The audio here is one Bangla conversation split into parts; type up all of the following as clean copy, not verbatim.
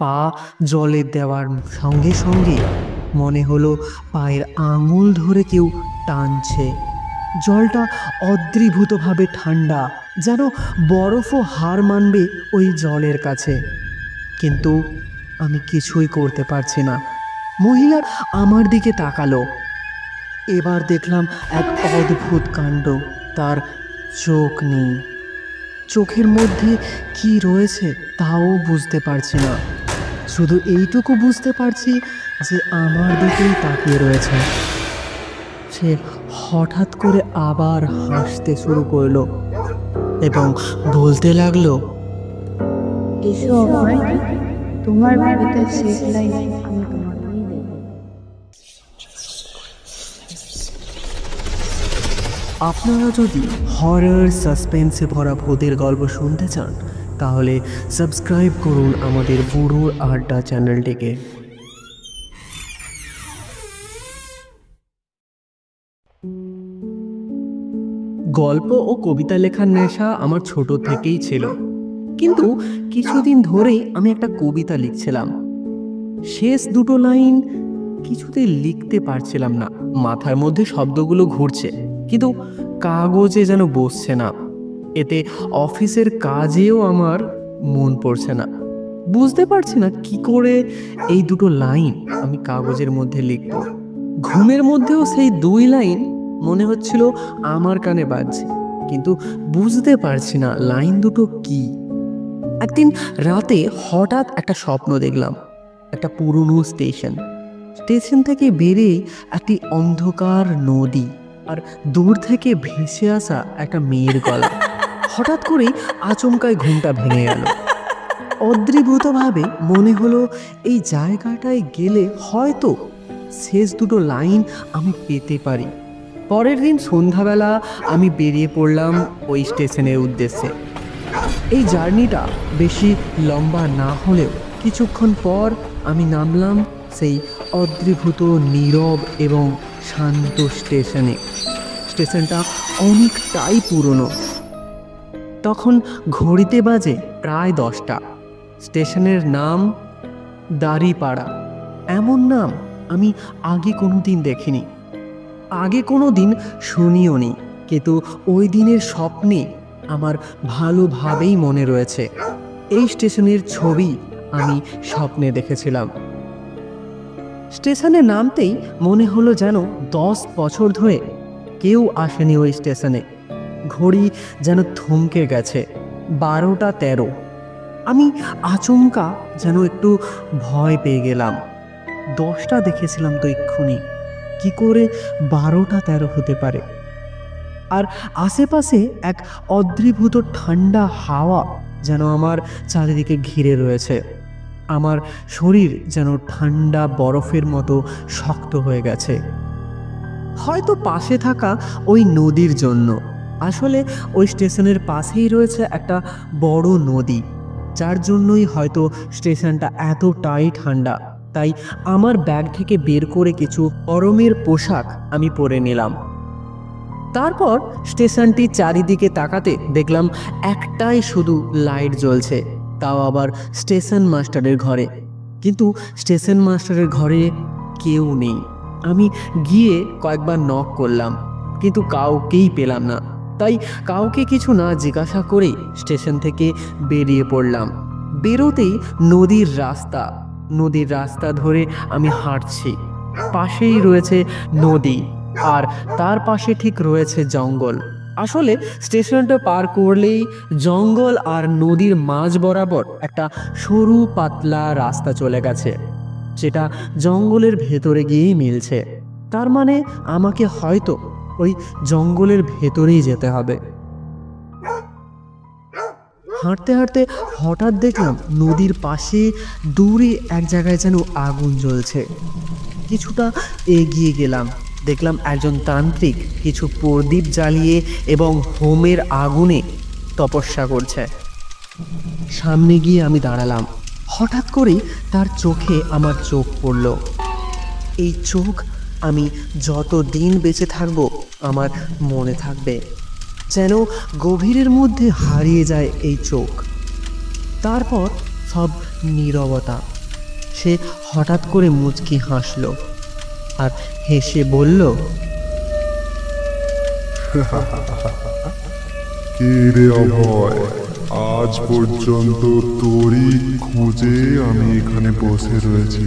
পা জলে দেওয়ার সঙ্গে সঙ্গে মনে হলো পায়ের আঙুল ধরে কেউ টানছে। জলটা অদ্রিভূতভাবে ঠান্ডা, যেন বরফও হার মানবে ওই জলের কাছে। কিন্তু আমি কিছুই করতে পারছি না। মহিলা আমার দিকে তাকালো। এবার দেখলাম এক অদ্ভুত কাণ্ড। তার চোখ নেই। চোখের মধ্যে কি রয়েছে তাও বুঝতে পারছি না। শুধু এইটুকু বুঝতে পারছি যে আমার দিকেই তাকিয়ে রয়েছে। সে হঠাৎ করে আবার হাসতে শুরু করলো এবং বলতে লাগলো, এসো অভয়, তোমার কবিতার শেষ লাইন আমি তোমাকেই দেব। আপনারা যদি হরর সাসপেন্সে ভরা ভূতের গল্প শুনতে চান তাহলে সাবস্ক্রাইব করুন আমাদের বুড়োর আড্ডা চ্যানেলটিকে। গল্প ও কবিতা লেখার নেশা আমার ছোট থেকেই ছিল, কিন্তু কিছুদিন ধরেই আমি একটা কবিতা লিখছিলাম। শেষ দুটো লাইন কিছুতেই লিখতে পারছিলাম না। মাথার মধ্যে শব্দগুলো ঘুরছে, কিন্তু কাগজে যেন বসছে না। এতে অফিসের কাজেও আমার মন পড়ছে না। বুঝতে পারছি না কি করে এই দুটো লাইন আমি কাগজের মধ্যে লিখব। ঘুমের মধ্যেও সেই দুই লাইন মনে হচ্ছিল আমার কানে বাজছে, কিন্তু বুঝতে পারছি না লাইন দুটো কি। একদিন রাতে হঠাৎ একটা স্বপ্ন দেখলাম। একটা পুরনো স্টেশন থেকে বেরিয়ে একটি অন্ধকার নদী, আর দূর থেকে ভেসে আসা একটা মেয়ের গলা। হঠাৎ করেই আচমকায় ঘুমটা ভেঙে গেল। অদ্রিভূতভাবে মনে হলো এই জায়গাটায় গেলে হয়তো শেষ দুটো লাইন আমি পেতে পারি। পরের দিন সন্ধ্যাবেলা আমি বেরিয়ে পড়লাম ওই স্টেশনের উদ্দেশ্যে। এই জার্নিটা বেশি লম্বা না হলেও কিছুক্ষণ পর আমি নামলাম সেই অদ্রিভূত, নীরব এবং শান্ত স্টেশনে। স্টেশনটা অনেকটাই পুরনো। তখন ঘড়িতে বাজে প্রায় 10টা। স্টেশনের নাম দাঁড়িপাড়া। এমন নাম আমি আগে কোনো দিন দেখিনি, আগে কোনো দিন শুনিও নি, কিন্তু ওই দিনের স্বপ্নে আমার ভালোভাবেই মনে রয়েছে। এই স্টেশনের ছবি আমি স্বপ্নে দেখেছিলাম। স্টেশনে নামতেই মনে হলো যেন 10 বছর ধরে কেউ আসেনি ওই স্টেশনে। ঘড়ি যেন থমকে গেছে। 12টা 13। আমি আচমকা যেন একটু ভয় পেয়ে গেলাম। 10টা দেখেছিলাম তো এক্ষুনি, কি করে 12টা 13 হতে পারে? আর আশেপাশে এক অদ্রিভূত ঠান্ডা হাওয়া যেন আমার চারিদিকে ঘিরে রয়েছে। আমার শরীর যেন ঠান্ডা বরফের মতো শক্ত হয়ে গেছে। হয়তো পাশে থাকা ওই নদীর জন্য। আসলে ওই স্টেশনের পাশেই রয়েছে একটা বড় নদী, যার জন্যই হয়তো স্টেশনটা এতটাই ঠান্ডা। তাই আমার ব্যাগ থেকে বের করে কিছু গরমের পোশাক আমি পরে নিলাম। তারপর স্টেশনটির চারিদিকে তাকাতে দেখলাম একটাই শুধু লাইট জ্বলছে, তাও আবার স্টেশন মাস্টারের ঘরে। কিন্তু স্টেশন মাস্টারের ঘরে কেউ নেই। আমি গিয়ে কয়েকবার নক করলাম, কিন্তু কাউকেই পেলাম না। তাই কাউকে কিছু না জিজ্ঞাসা করেই স্টেশন থেকে বেরিয়ে পড়লাম। বেরোতেই নদীর রাস্তা ধরে আমি হাঁটছি। পাশেই রয়েছে নদী, আর তার পাশে ঠিক রয়েছে জঙ্গল। আসলে স্টেশনটা পার করলেই জঙ্গল আর নদীর মাঝ বরাবর একটা সরু পাতলা রাস্তা চলে গেছে, যেটা জঙ্গলের ভেতরে গিয়েই মিলছে। তার মানে আমাকে হয়তো ওই জঙ্গলের ভেতরেই যেতে হবে। হাঁটতে হাঁটতে হঠাৎ দেখলাম নদীর পাশে দূরে এক জায়গায় যেন আগুন জ্বলছে। কিছুটা এগিয়ে গেলাম, দেখলাম একজন তান্ত্রিক কিছু প্রদীপ জ্বালিয়ে এবং হোমের আগুনে তপস্যা করছে। সামনে গিয়ে আমি দাঁড়ালাম। হঠাৎ করেই তার চোখে আমার চোখ পড়ল। এই চোখ আমি যত দিন বেঁচে থাকব আমার মনে থাকবে। যেন গভীরের মধ্যে হারিয়ে যায় এই চোখ। তারপর সব নীরবতা। সে হঠাৎ করে মুচকি হাসল আর হেসে বলল, কে রে অভয়, আজ পর্যন্ত তোরই খুঁজে আমি এখানে বসে রয়েছি।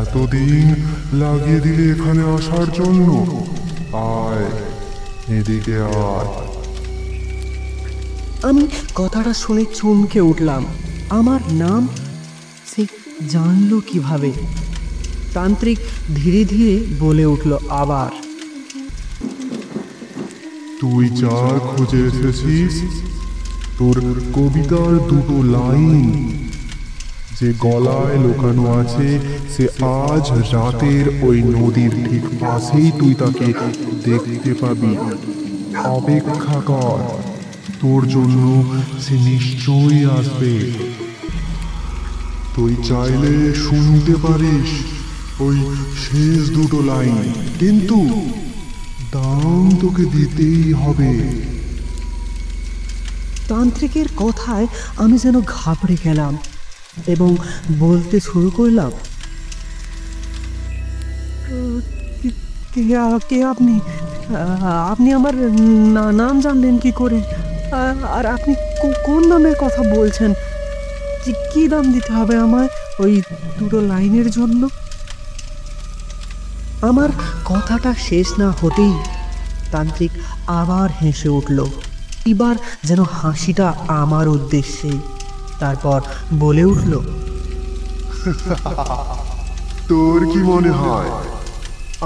এতদিন লাগিয়ে দিলে এখানে আসার জন্য? আয়, এদিকে আয়। আমি কথাটা শুনে চমকে উঠলাম। আমার নাম সে জানলো কিভাবে? তান্ত্রিক ধীরে ধীরে বলে উঠল আবার, তুই যা খুঁজে এসেছিস, তোর কবিতার দুটো লাইন যে গলায় লুকানো আছে, সে আজ রাতের ওই নদীর ঠিক পাশেই তুই তাকে দেখতে পাবি। অপেক্ষা কর, তোর জন্য সে নিশ্চয়ই আসবে। তুই চাইলে শুনতে পারিস ওই শেষ দুটো লাইন, কিন্তু দাম তোকে দিতেই হবে। তান্ত্রিকের কথায় আমি যেন ঘাবড়ে গেলাম এবং বলতে শুরু করলাম, কে আপনি? আপনি আমার নাম জানলেন কি করে? আর আপনি কোন নামের কথা বলছেন? কি দাম দিতে হবে আমায় ওই দুটো লাইনের জন্য? আমার কথাটা শেষ না হতেই তান্ত্রিক আবার হেসে উঠল, এবার যেন হাসিটা আমার উদ্দেশ্যে। তারপর বলে উঠল, তোর কি মনে হয়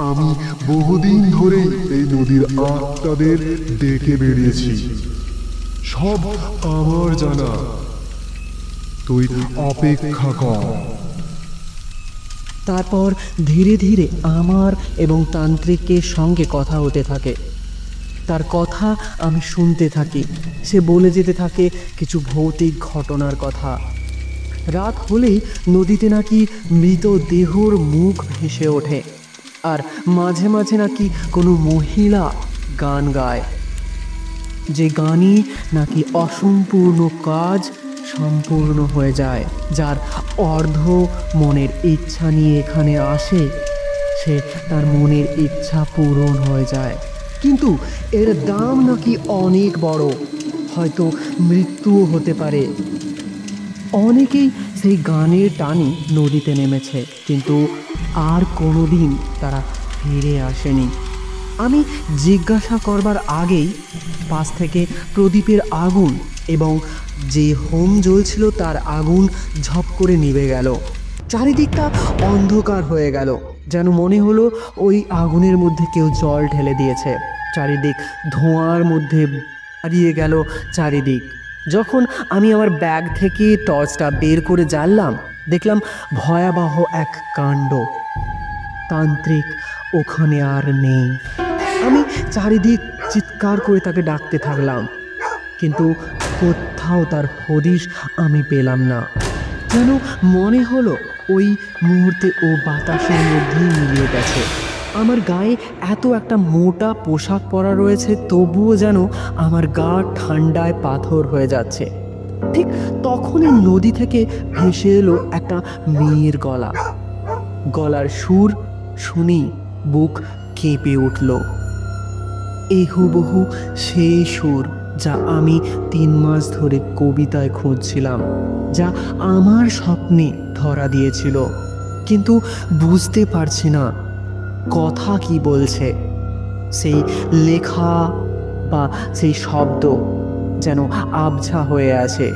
আমি বহুদিন ধরেই এই নদীর আত্মাদের ডেকে বেরিয়েছি? সব আমার জানা। তুই অপেক্ষা কর। তারপর ধীরে ধীরে আমার এবং তান্ত্রিকের সঙ্গে কথা হতে থাকে। তার কথা আমি শুনতে থাকি। সে বলে যেতে থাকে কিছু ভৌতিক ঘটনার কথা। রাত হলেই নদীতে নাকি মৃত দেহর মুখ ভেসে ওঠে, আর মাঝে মাঝে নাকি কোনো মহিলা গান গায়, যে গানই নাকি অসম্পূর্ণ কাজ সম্পূর্ণ হয়ে যায়। যার অর্ধ মনের ইচ্ছা নিয়ে এখানে আসে, সে তার মনের ইচ্ছা পূরণ হয়ে যায়, কিন্তু এর দাম নাকি অনেক বড়, হয়তো মৃত্যুও হতে পারে। অনেকেই সেই গানের টানে নদীতে নেমেছে, কিন্তু আর কোনোদিন তারা ফিরে আসেনি। আমি জিজ্ঞাসা করবার আগেই পাশ থেকে প্রদীপের আগুন এবং যে হোম জ্বলছিল তার আগুন ঝপ করে নিভে গেল। চারিদিকটা অন্ধকার হয়ে গেল, যেন মনে হলো ওই আগুনের মধ্যে কেউ জল ঢেলে দিয়েছে। চারিদিক ধোঁয়ার মধ্যে হারিয়ে গেল চারিদিক। যখন আমি আমার ব্যাগ থেকে টর্চটা বের করে জ্বাললাম, দেখলাম ভয়াবহ এক কাণ্ড। তান্ত্রিক ওখানে আর নেই। আমি চারিদিক চিৎকার করে তাকে ডাকতে থাকলাম, কিন্তু কোথাও তার হদিশ আমি পেলাম না। যেন মনে হলো ওই মুহূর্তে ও বাতাসের মধ্যেই মিলিয়ে গেছে। আমার গায়ে এত একটা মোটা পোশাক পরা রয়েছে, তবুও যেন আমার গা ঠান্ডায় পাথর হয়ে যাচ্ছে। ঠিক তখনই নদী থেকে ভেসে এলো একটা মেয়ের গলা। গলার সুর শুনি বুক কেঁপে উঠল। এই হুবহু সেই সুর যা আমি 3 মাস ধরে কবিতায় খুঁজছিলাম, যা আমার স্বপ্নে ধরা দিয়েছিল, কিন্তু বুঝতে পারছি না কথা কি বলছে। সেই লেখা বা সেই শব্দ যেন আবছা হয়ে আছে।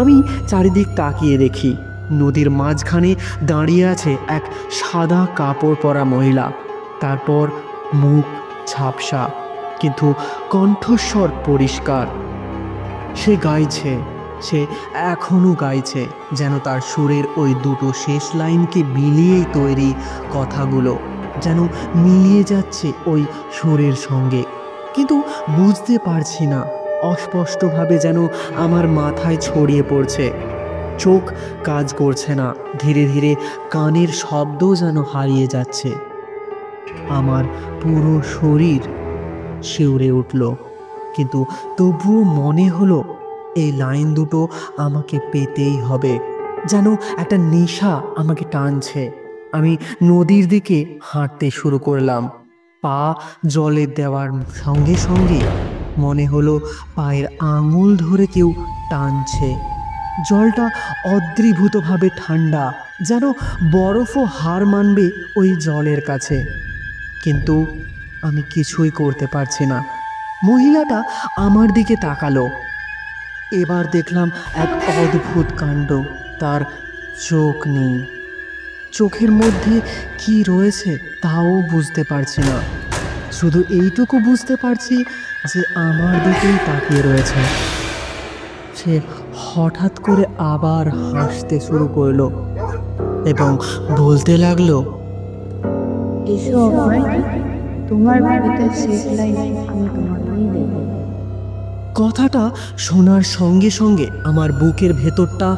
আমি চারিদিক তাকিয়ে দেখি, নদীর মাঝখানে দাঁড়িয়ে আছে এক সাদা কাপড় পরা মহিলা। তারপর মুখ ঝাপসা, কিন্তু কণ্ঠস্বর পরিষ্কার। সে গাইছে, সে এখনো গাইছে, যেন তার সুরের ওই দুটো শেষ লাইনকে মিলিয়েই তৈরি কথাগুলো যেন মিলিয়ে যাচ্ছে ওই সুরের সঙ্গে, কিন্তু বুঝতে পারছি না। অস্পষ্টভাবে যেন আমার মাথায় ছড়িয়ে পড়ছে। চোখ কাজ করছে না, ধীরে ধীরে কানের শব্দও যেন হারিয়ে যাচ্ছে। আমার পুরো শরীর শিউরে উঠল, কিন্তু তবুও মনে হলো এই লাইন দুটো আমাকে পেতেই হবে। যেন একটা নেশা আমাকে টানছে। আমি নদীর দিকে হাঁটতে শুরু করলাম। পা জলে দেওয়ার সঙ্গে সঙ্গে মনে হলো পায়ের আঙুল ধরে কেউ টানছে। জলটা অদ্রিভূতভাবে ঠান্ডা, যেন বরফও হার মানবে ওই জলের কাছে। কিন্তু আমি কিছুই করতে পারছি না। মহিলাটা আমার দিকে তাকালো। এবার দেখলাম এক অদ্ভুত কাণ্ড। তার চোখ নেই। চোখের মধ্যে কি রয়েছে তাও বুঝতে পারছি না। শুধু এইটুকু বুঝতে পারছি যে আমার দিকেই তাকিয়ে রয়েছে। সে হঠাৎ করে আবার হাসতে শুরু করলো এবং বলতে লাগলো, এসো অভয়, তোমার কবিতার শেষ লাইন আমি তোমাকেই দেব। কথাটা শোনার সঙ্গে সঙ্গে আমার বুকের ভেতরটা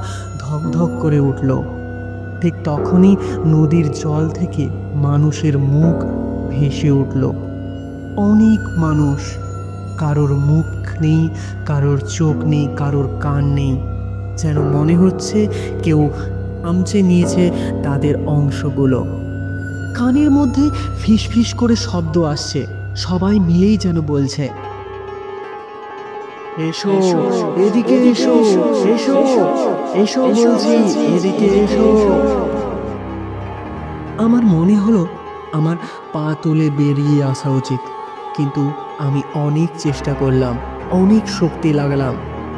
ধকধক করে উঠল। ঠিক তখনই নদীর জল থেকে মানুষের মুখ ভেসে উঠল। অনেক মানুষ, কারোর মুখ নেই, কারোর চোখ নেই, কারোর কান নেই। যেন মনে হচ্ছে কেউ আমচে নিয়েছে তাদের অংশগুলো। কানের মধ্যে ফিস ফিস করে শব্দ আসছে। সবাই মিলেই যেন বলছে, এসো, এদিকে এসো, এসো, এসো বলছি, এদিকে এসো। আমার মনে হলো আমার পা তুলে বেরিয়ে আসা উচিত, কিন্তু আমি অনেক চেষ্টা করলাম, অনেক শক্তি লাগালাম।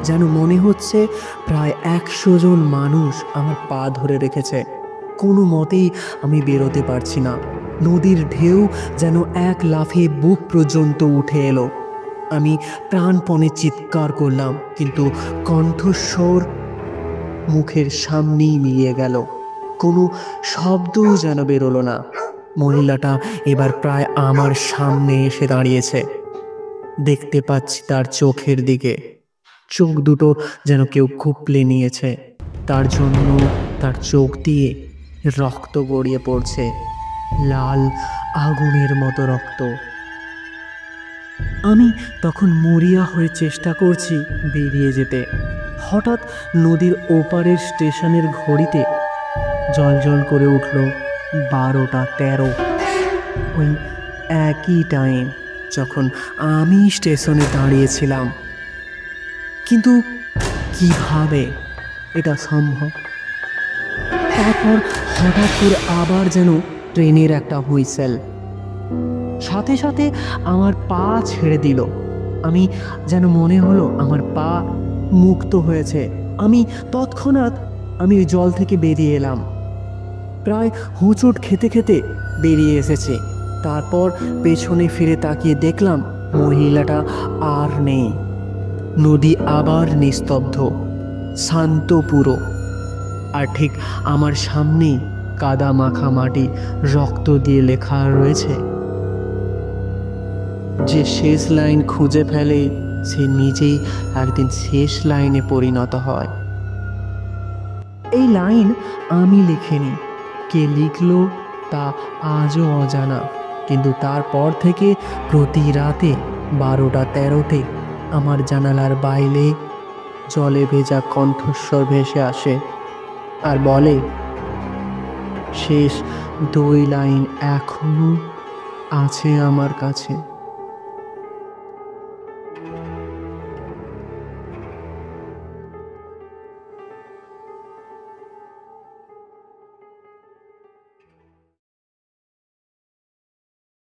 যেন মনে হচ্ছে প্রায় 100 জন মানুষ আমার পা ধরে রেখেছে। কোনো মতেই আমি বেরোতে পারছি না। নদীর ঢেউ যেন এক লাফে বুক পর্যন্ত উঠে এলো। আমি প্রাণপণে চিৎকার করলাম, কিন্তু কণ্ঠস্বর মুখের সামনেই মিলিয়ে গেল। কোনো শব্দও যেন বেরোলো না। মহিলাটা এবার প্রায় আমার সামনে এসে দাঁড়িয়েছে। দেখতে পাচ্ছি তার চোখের দিকে। চোখ দুটো যেন কেউ খুপলে নিয়েছে। তার জন্য তার চোখ দিয়ে রক্ত গড়িয়ে পড়ছে, লাল আগুনের মতো রক্ত। আমি তখন মরিয়া হয়ে চেষ্টা করছি বেরিয়ে যেতে। হঠাৎ নদীর ওপারের স্টেশনের ঘড়িতে জ্বলজ্বল করে উঠল 12টা 13। ওই একই টাইম যখন আমি স্টেশনে দাঁড়িয়েছিলাম। কিন্তু কিভাবে এটা সম্ভব? তারপর হঠাৎ করে আবার যেন ট্রেনের একটা হুইসেল। সাথে সাথে আমার পা ছেড়ে দিল। আমি যেন মনে হলো আমার পা মুক্ত হয়েছে। আমি তৎক্ষণাৎ ওই জল থেকে বেরিয়ে এলাম। প্রায় হোঁচট খেতে খেতে বেরিয়ে এসেছে। তারপর পেছনে ফিরে তাকিয়ে দেখলাম মহিলাটা আর নেই। নদী আবার নিস্তব্ধ, শান্ত পুরো। আর ঠিক আমার সামনেই কাদা মাখা মাটি, রক্ত দিয়ে লেখা রয়েছে, যে শেষ লাইন খুঁজে ফেলে সে নিজেই একদিন শেষ লাইনে পরিণত হয়। এই লাইন আমি লিখিনি, কে লিখলো তা আজও অজানা। কিন্তু তারপর থেকে প্রতি রাতে 12টা 13তে আমার জানালার বাইরে জলে ভেজা কণ্ঠস্বর ভেসে আসে আর বলে, শেষ 2 লাইন এখনো আছে আমার কাছে।